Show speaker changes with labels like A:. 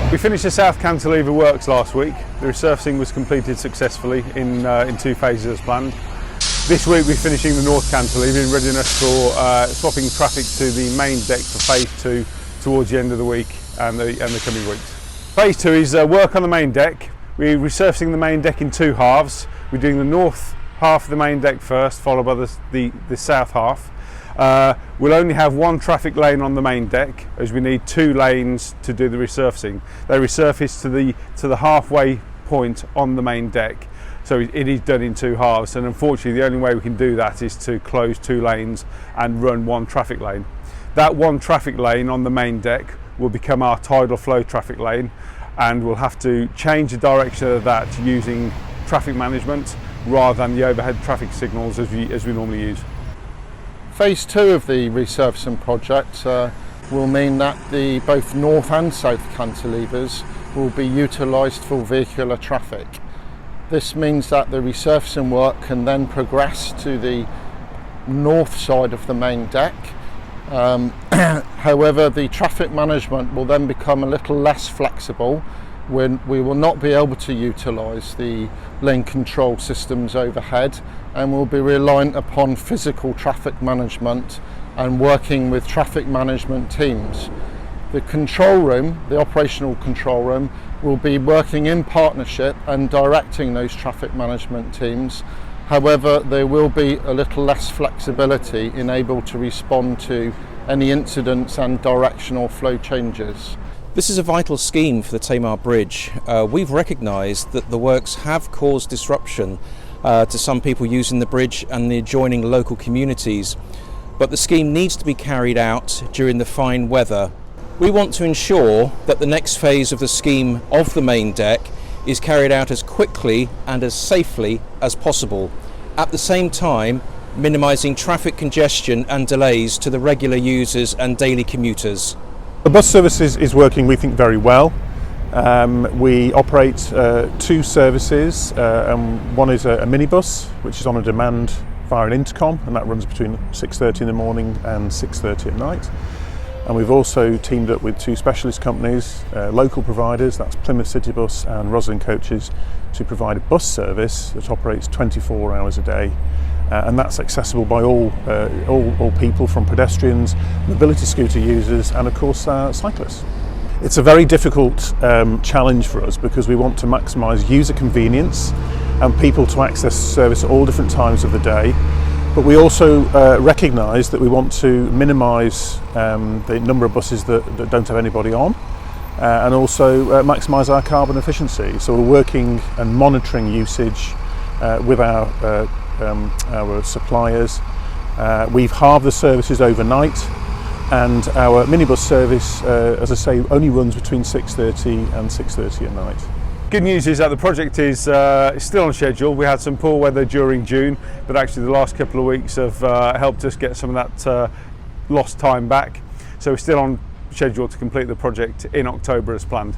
A: We finished the South Cantilever works last week. The resurfacing was completed successfully in 2 phases as planned. This week we're finishing the North Cantilever in readiness for swapping traffic to the main deck for phase 2 towards the end of the week and the coming weeks. Phase 2 is work on the main deck. We're resurfacing the main deck in 2 halves. We're doing the north half of the main deck first, followed by the south half. We'll only have 1 traffic lane on the main deck, as we need 2 lanes to do the resurfacing. They resurface to the halfway point on the main deck, so it is done in 2 halves. And unfortunately, the only way we can do that is to close 2 lanes and run 1 traffic lane. That 1 traffic lane on the main deck will become our tidal flow traffic lane, and we'll have to change the direction of that using traffic management rather than the overhead traffic signals as we normally use.
B: Phase 2 of the resurfacing project will mean that both north and south cantilevers will be utilised for vehicular traffic. This means that the resurfacing work can then progress to the north side of the main deck. However, the traffic management will then become a little less flexible when we will not be able to utilise the lane control systems overhead, and we'll be reliant upon physical traffic management and working with traffic management teams. The control room, the operational control room, will be working in partnership and directing those traffic management teams. However, there will be a little less flexibility in able to respond to any incidents and directional flow changes.
C: This is a vital scheme for the Tamar Bridge. We've recognised that the works have caused disruption to some people using the bridge and the adjoining local communities, but the scheme needs to be carried out during the fine weather. We want to ensure that the next phase of the scheme of the main deck is carried out as quickly and as safely as possible, at the same time minimising traffic congestion and delays to the regular users and daily commuters.
D: The bus service is working, we think, very well. We operate 2 services, and one is a minibus, which is on a demand via an intercom, and that runs between 6:30 in the morning and 6:30 at night. And we've also teamed up with 2 specialist companies, local providers, that's Plymouth City Bus and Roslin Coaches, to provide a bus service that operates 24 hours a day. And that's accessible by all people, from pedestrians, mobility scooter users, and of course cyclists. It's a very difficult challenge for us, because we want to maximise user convenience and people to access the service at all different times of the day. But we also recognise that we want to minimise the number of buses that don't have anybody on, and also maximise our carbon efficiency. So we're working and monitoring usage with our suppliers. We've halved the services overnight, and our minibus service, as I say, only runs between 6:30 and 6:30 at night.
A: Good news is that the project is still on schedule. We had some poor weather during June, but actually the last couple of weeks have helped us get some of that lost time back. So we're still on schedule to complete the project in October as planned.